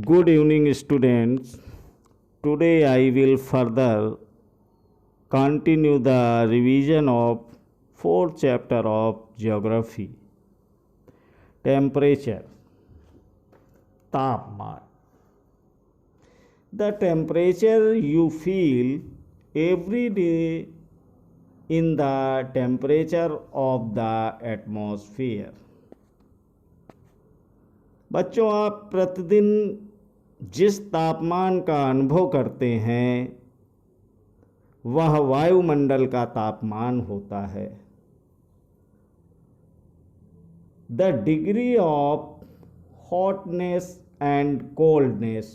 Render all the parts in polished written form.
Good evening, students. Today I will further continue the revision of fourth chapter of geography. Temperature, तापमान. The temperature you feel every day in the temperature of the atmosphere. बच्चों, आप प्रतिदिन जिस तापमान का अनुभव करते हैं वह वायुमंडल का तापमान होता है. The degree of hotness and coldness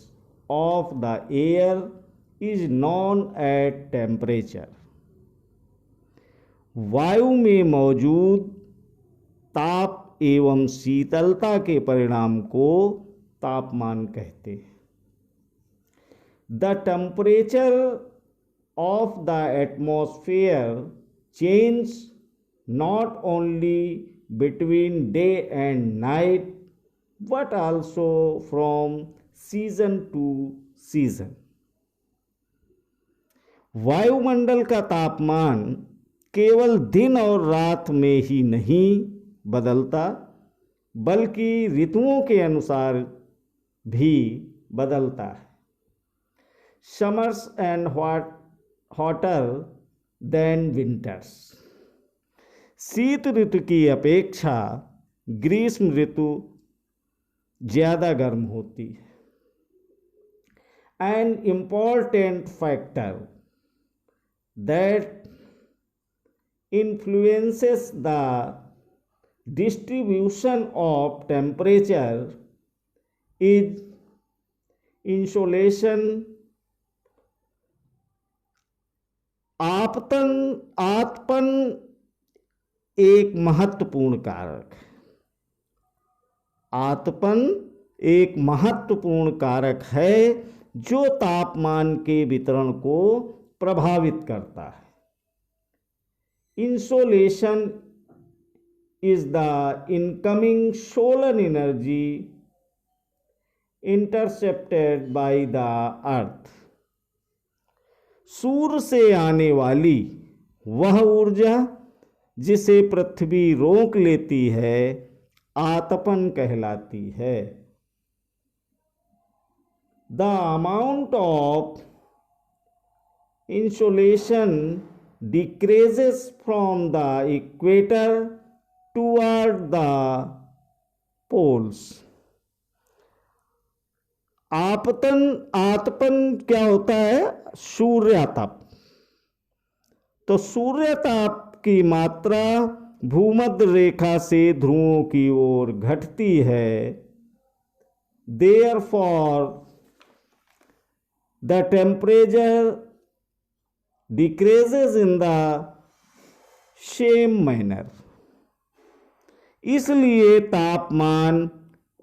of the air is known at temperature. वायु में मौजूद ताप एवं शीतलता के परिणाम को तापमान कहते हैं. The temperature of the atmosphere change not only between day and night but also from season two season. वायुमंडल का तापमान केवल दिन और रात में ही नहीं बदलता बल्कि ऋतुओं के अनुसार भी बदलता है. Summers and hotter then winters. शीत ऋतु की अपेक्षा ग्रीष्म ऋतु ज़्यादा गर्म होती है. An important factor that influences the distribution of temperature is insolation. आतपन एक महत्वपूर्ण कारक है. आतपन एक महत्वपूर्ण कारक है जो तापमान के वितरण को प्रभावित करता है. Insolation is the incoming solar energy intercepted by the earth. सूर्य से आने वाली वह ऊर्जा जिसे पृथ्वी रोक लेती है आतपन कहलाती है. The amount of insolation decreases from the equator toward the poles. आतपन क्या होता है? सूर्यताप. तो सूर्यताप की मात्रा भूमध्य रेखा से ध्रुवों की ओर घटती है. Therefore, the temperature decreases in the same manner. इसलिए तापमान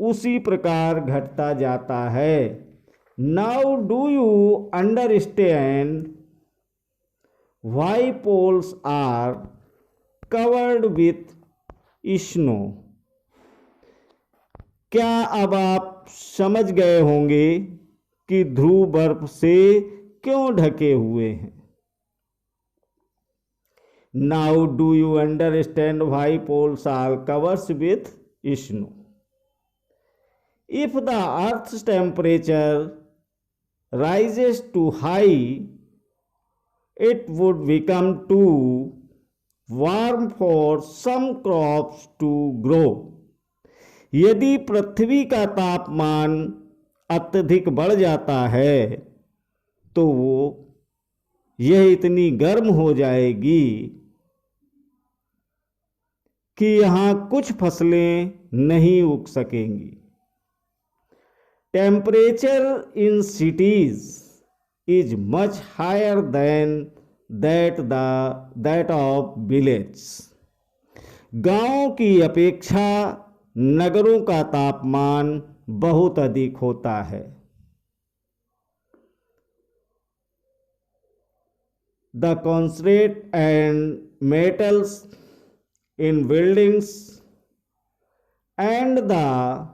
उसी प्रकार घटता जाता है. Now do you understand why poles are covered with snow? क्या अब आप समझ गए होंगे कि ध्रुव बर्फ से क्यों ढके हुए हैं. Now do you understand why poles are covered with snow? If the earth's temperature rises too high, it would become too warm for some crops to grow. यदि पृथ्वी का तापमान अत्यधिक बढ़ जाता है तो यह इतनी गर्म हो जाएगी कि यहाँ कुछ फसलें नहीं उग सकेंगी. Temperature in cities is much higher than that of village. गांवों की अपेक्षा नगरों का तापमान बहुत अधिक होता है. The concentrate and metals in buildings and the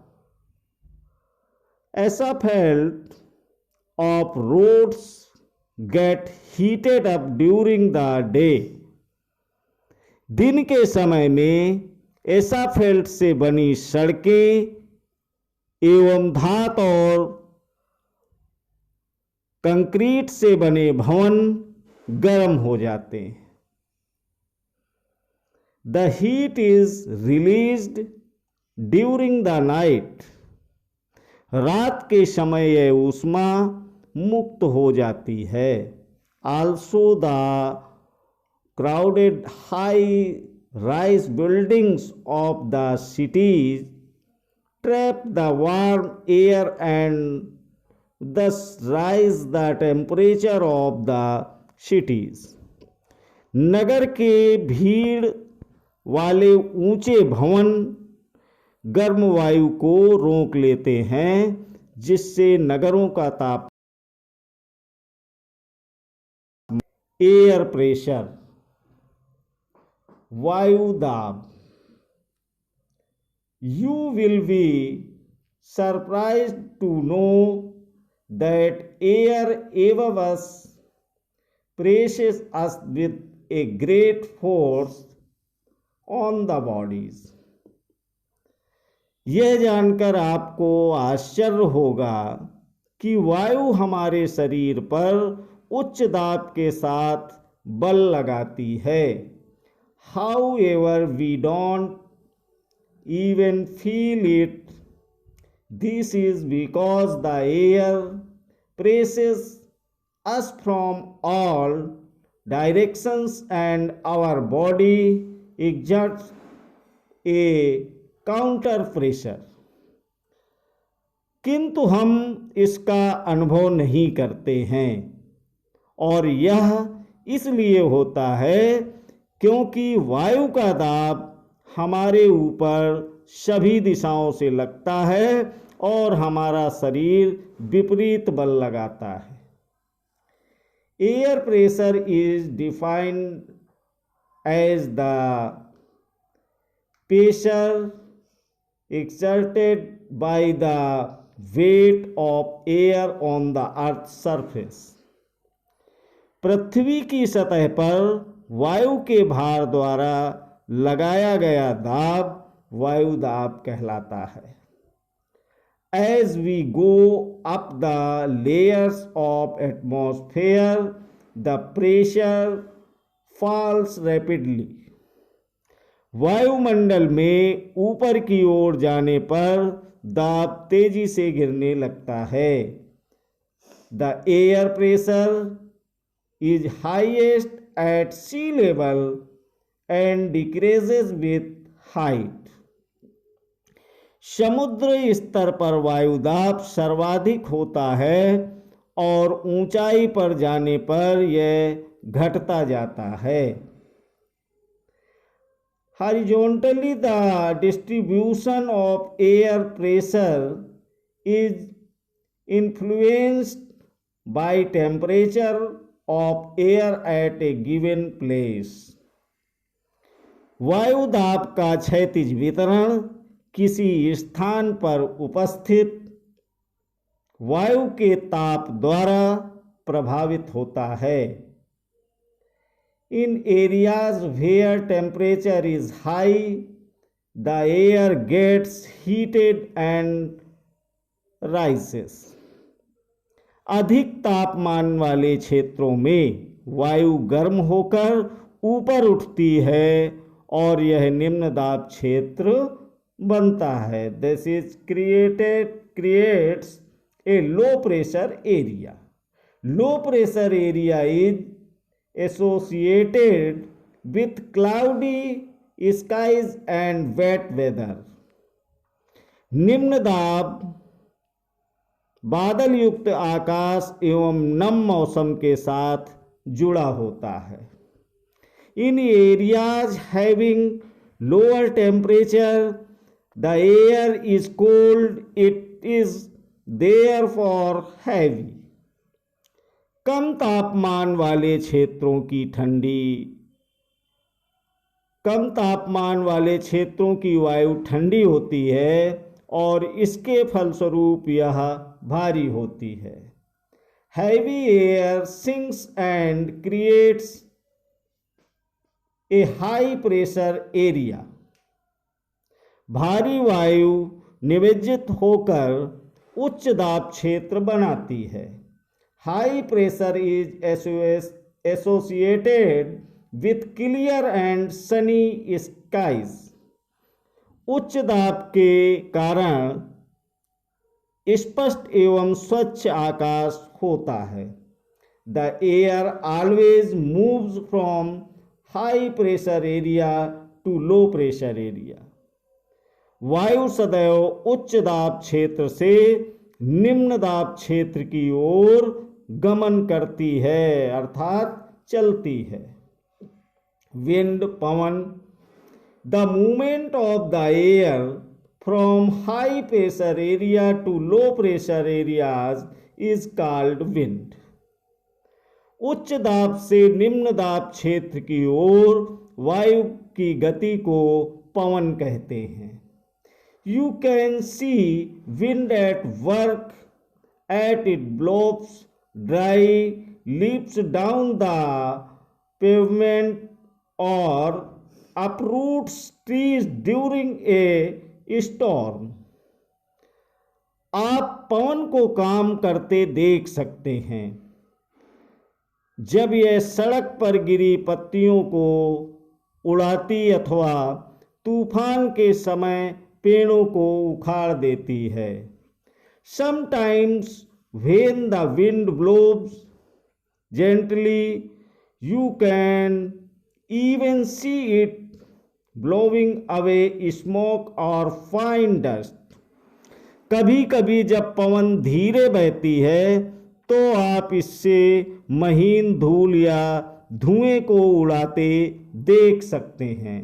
asphalt of roads get heated up during the day. दिन के समय में एसाफेल्ट से बनी सड़कें एवं धातु और कंक्रीट से बने भवन गर्म हो जाते हैं। The heat is released during the night. रात के समय यह ऊष्मा मुक्त हो जाती है। Also the crowded high-rise buildings of the cities trap the warm air and thus rise the temperature of the cities. नगर के भीड़ वाले ऊंचे भवन गर्म वायु को रोक लेते हैं, जिससे नगरों का ताप एयर प्रेशर वायु दाब। You will be surprised to know that air above us presses us with a great force on the bodies. यह जानकर आपको आश्चर्य होगा कि वायु हमारे शरीर पर उच्च दाब के साथ बल लगाती है। However, we don't even feel it. This is because the air presses us from all directions and our body exerts a counter pressure. किंतु हम इसका अनुभव नहीं करते हैं, और यह इसलिए होता है क्योंकि वायु का दाब हमारे ऊपर सभी दिशाओं से लगता है और हमारा शरीर विपरीत बल लगाता है। Air pressure is defined as the pressure exerted by the weight of air on the earth's surface. पृथ्वी की सतह पर वायु के भार द्वारा लगाया गया दाब वायु दाब कहलाता है। As we go up the layers of atmosphere, the pressure falls rapidly. वायुमंडल में ऊपर की ओर जाने पर दाब तेजी से गिरने लगता है। The air pressure is highest at sea level and decreases with height. समुद्र स्तर पर वायु दाब सर्वाधिक होता है और ऊंचाई पर जाने पर यह घटता जाता है। Horizontally, the distribution of air pressure is influenced by temperature of air at a given place. वायु दाब का क्षैतिज वितरण किसी स्थान पर उपस्थित वायु के ताप द्वारा प्रभावित होता है। In areas where temperature is high, the air gets heated and rises. अधिक तापमान वाले क्षेत्रों में वायु गर्म होकर ऊपर उठती है और यह निम्न दाब क्षेत्र बनता है। This is creates a low pressure area. Low pressure area is associated with cloudy skies and wet weather. निम्न दाब बादल युक्त आकाश एवं नम मौसम के साथ जुड़ा होता है। In areas having lower temperature, the air is cold. It is therefore heavy. कम तापमान वाले क्षेत्रों की वायु ठंडी होती है और इसके फलस्वरूप यह भारी होती है। Heavy air sinks and creates a high pressure area. भारी वायु निवेजित होकर उच्च दाब क्षेत्र बनाती है। High pressure is associated with clear and sunny skies. उच्च दाब के कारण स्पष्ट एवं स्वच्छ आकाश होता है। The air always moves from high pressure area to low pressure area. वायु सदैव उच्च दाब क्षेत्र से निम्न दाब क्षेत्र की ओर गमन करती है, अर्थात चलती है। विंड, पवन। The movement of the air from high pressure area to low pressure areas is called wind. उच्च दाब से निम्न दाब क्षेत्र की ओर वायु की गति को पवन कहते हैं। You can see wind at work as it blows dry leaves down the pavement or uproots trees during a storm. आप पवन को काम करते देख सकते हैं जब यह सड़क पर गिरी पत्तियों को उड़ाती अथवा तूफान के समय पेड़ों को उखाड़ देती है। Sometimes when the wind blows gently, you can even see it blowing away smoke or fine dust. कभी कभी जब पवन धीरे बहती है तो आप इससे महीन धूल या धुएं को उड़ाते देख सकते हैं।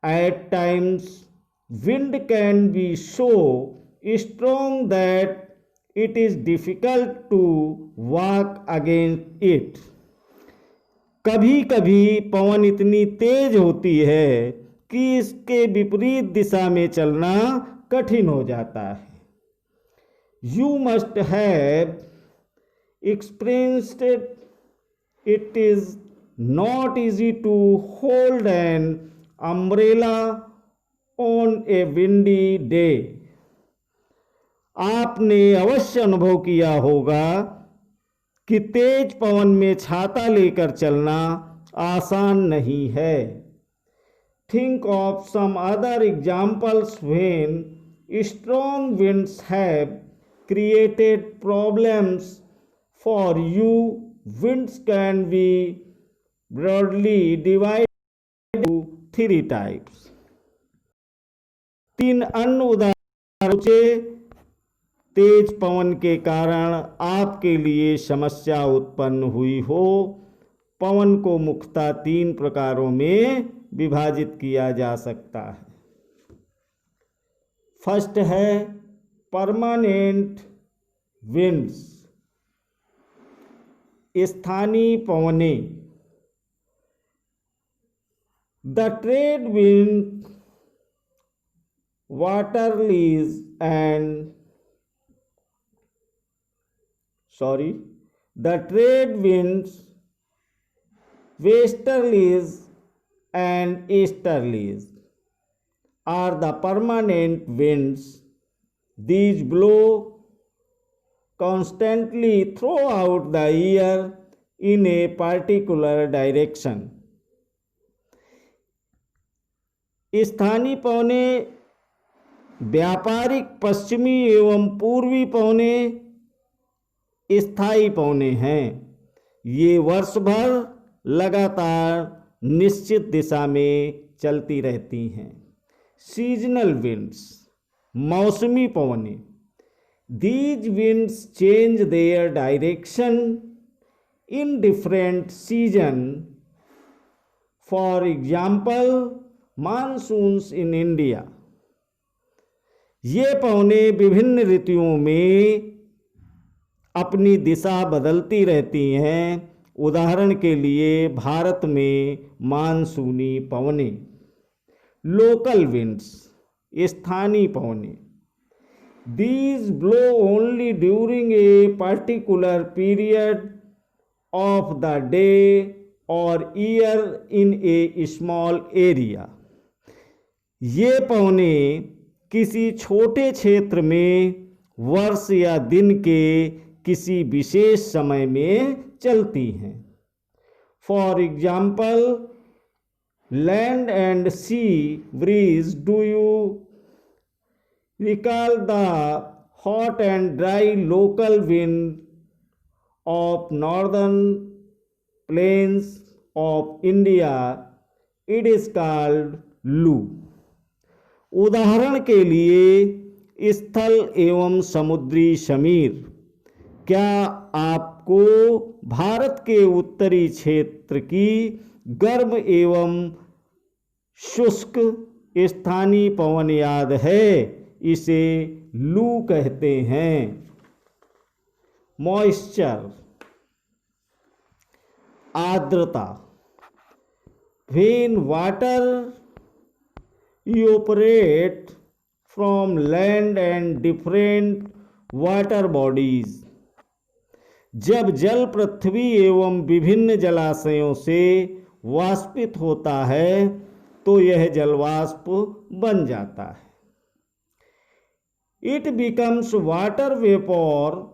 At times wind can be so strong that it is difficult to walk against it. कभी कभी पवन इतनी तेज होती है कि इसके विपरीत दिशा में चलना कठिन हो जाता है। You must have experienced it. It is not easy to hold an umbrella on a windy day. आपने अवश्य अनुभव किया होगा कि तेज पवन में छाता लेकर चलना आसान नहीं है। Think of some other examples when strong winds have created problems for you. Winds can be broadly divided into three types. तीन अन्य उदाहरणों से तेज पवन के कारण आपके लिए समस्या उत्पन्न हुई हो। पवन को मुख्यतः तीन प्रकारों में विभाजित किया जा सकता है। फर्स्ट है परमानेंट विंड्स, स्थानीय पवनें। The trade wind, waterlies and the trade winds, westerlies and easterlies are the permanent winds. These blow constantly throughout the year in a particular direction. स्थानीय पवनें व्यापारिक पश्चिमी एवं पूर्वी पवनें स्थायी पवनें हैं। ये वर्ष भर लगातार निश्चित दिशा में चलती रहती हैं। सीजनल विंड्स, मौसमी पवनें। These winds change their direction in different season. For example, monsoons in India. ये पवनें विभिन्न ऋतुओं में अपनी दिशा बदलती रहती हैं। उदाहरण के लिए भारत में मानसूनी पवनें। लोकल विंड्स, स्थानीय पवनें। These blow only during a particular period of the day or year in a small area. ये पवने किसी छोटे क्षेत्र में वर्ष या दिन के किसी विशेष समय में चलती हैं. For example, land and sea breeze. Do you recall the hot and dry local wind of northern plains of India? It is called Lu. उदाहरण के लिए स्थल एवं समुद्री शमीर. क्या आपको भारत के उत्तरी क्षेत्र की गर्म एवं शुष्क स्थानीय पवन याद है? इसे लू कहते हैं. मॉइस्चर, आर्द्रता. When water evaporate from land and different water bodies. जब जल पृथ्वी एवं विभिन्न जलाशयों से वाष्पित होता है तो यह जलवाष्प बन जाता है. It becomes water vapor.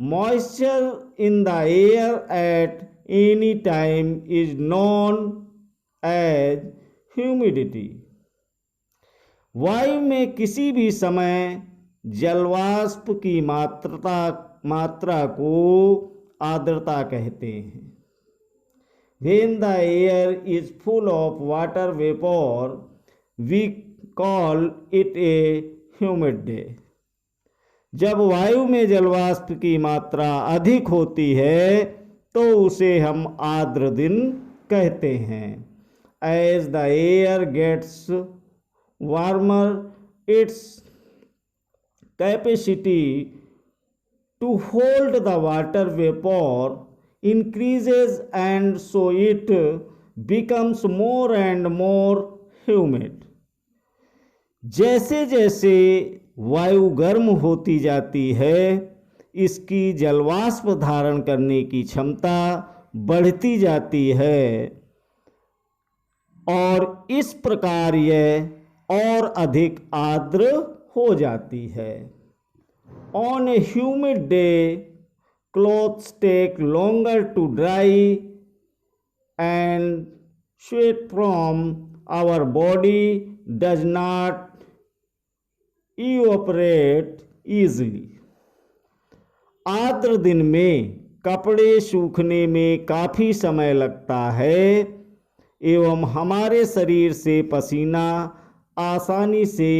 Moisture in the air at any time is known as humidity. वायु में किसी भी समय जलवाष्प की मात्रा को आर्द्रता कहते हैं. When the air is full of water vapor, we call it a humid day. जब वायु में जलवाष्प की मात्रा अधिक होती है तो उसे हम आर्द्र दिन कहते हैं. As the air gets warmer, its capacity to hold the water vapor increases and so it becomes more and more humid. जैसे जैसे वायु गर्म होती जाती है इसकी जलवाष्प धारण करने की क्षमता बढ़ती जाती है और इस प्रकार यह और अधिक आर्द्र हो जाती है. On a humid day, clothes take longer to dry and sweat from our body does not evaporate easily. आर्द्र दिन में कपड़े सूखने में काफ़ी समय लगता है एवं हमारे शरीर से पसीना आसानी से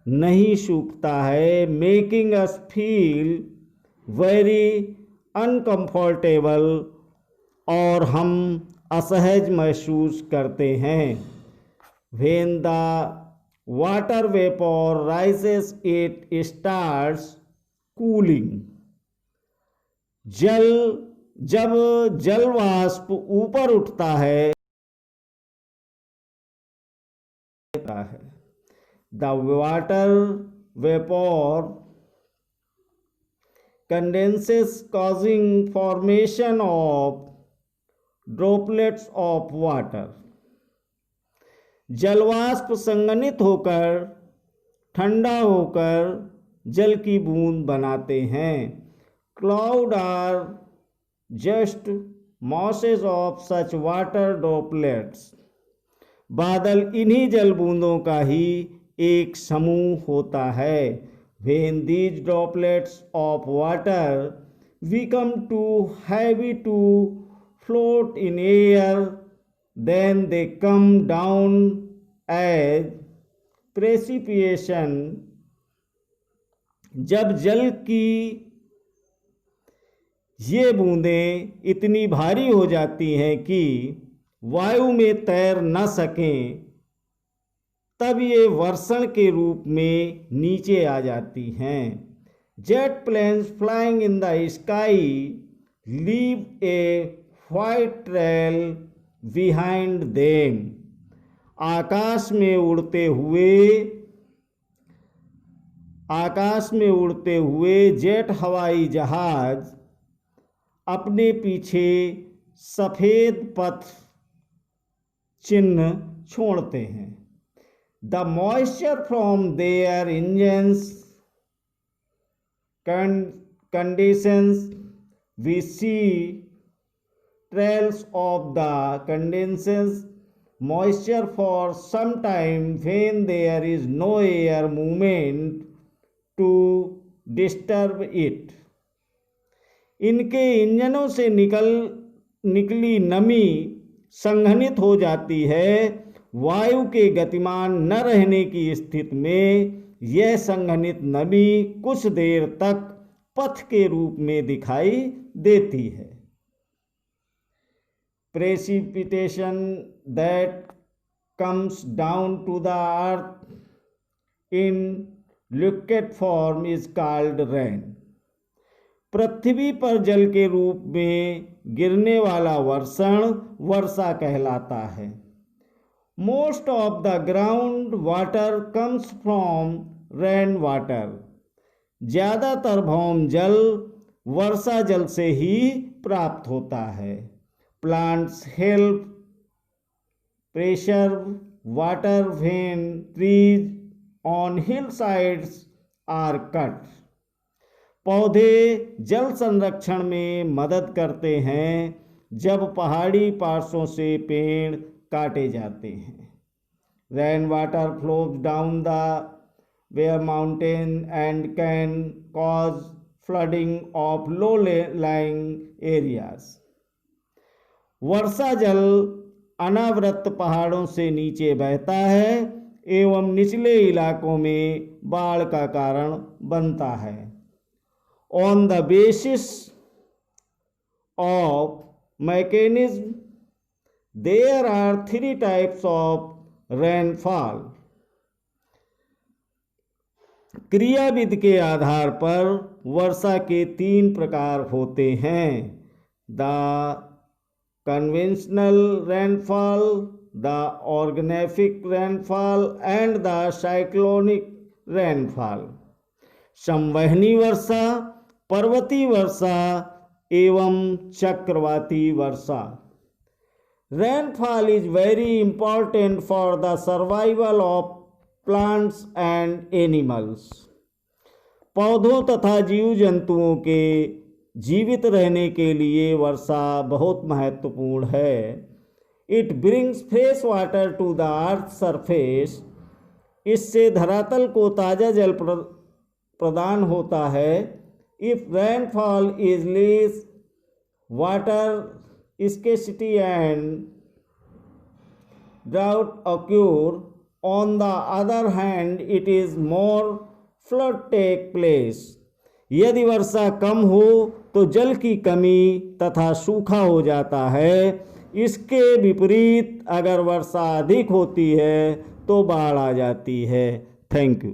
नहीं सूखता है. Making us feel very uncomfortable और हम असहज महसूस करते हैं. When the water vapor rises, it starts cooling. जब जल वाष्प ऊपर उठता है the water vapor condenses causing formation of droplets of water. जलवाष्प संघनित होकर ठंडा होकर जल की बूंद बनाते हैं. Cloud are just masses of such water droplets. बादल इन्हीं जल बूंदों का ही एक समूह होता है. When these droplets of water become too heavy to float in air, then they come down as precipitation. जब जल की ये बूंदें इतनी भारी हो जाती हैं कि वायु में तैर न सकें तब ये वर्षण के रूप में नीचे आ जाती हैं. Jet planes flying in the sky leave a white trail behind them. आकाश में उड़ते हुए जेट हवाई जहाज अपने पीछे सफ़ेद पथ चिन्ह छोड़ते हैं। The moisture from their engines condenses, we see trails of the condensed moisture for some time when there is no air movement to disturb it. इनके इंजनों से निकली नमी संघनित हो जाती है। वायु के गतिमान न रहने की स्थिति में यह संघनित नमी कुछ देर तक पथ के रूप में दिखाई देती है। Precipitation that comes down to the earth in liquid form is called rain. पृथ्वी पर जल के रूप में गिरने वाला वर्षण वर्षा कहलाता है। Most of the ground water comes from rain water. ज़्यादातर भौम जल वर्षा जल से ही प्राप्त होता है। Plants help pressure water when trees on hill sides are cut. पौधे जल संरक्षण में मदद करते हैं जब पहाड़ी पार्श्वों से पेड़ काटे जाते हैं। Rain water flows down the bare mountain and can cause flooding of low lying areas. वर्षा जल अनावृत पहाड़ों से नीचे बहता है एवं निचले इलाकों में बाढ़ का कारण बनता है। On the basis of mechanism there are 3 types of rainfall. क्रियाविधि के आधार पर वर्षा के 3 प्रकार होते हैं। The conventional rainfall, the organic rainfall and the cyclonic rainfall. संवहनी वर्षा, पर्वतीय वर्षा एवं चक्रवाती वर्षा। Rainfall is very important for the survival of plants and animals. पौधों तथा जीव जंतुओं के जीवित रहने के लिए वर्षा बहुत महत्वपूर्ण है। It brings fresh water to the earth's surface. इससे धरातल को ताज़ा जल प्रदान होता है। If rainfall is less, water scarcity and drought occur. On the other hand, it is more flood take place. यदि वर्षा कम हो तो जल की कमी तथा सूखा हो जाता है। इसके विपरीत अगर वर्षा अधिक होती है तो बाढ़ आ जाती है। Thank you.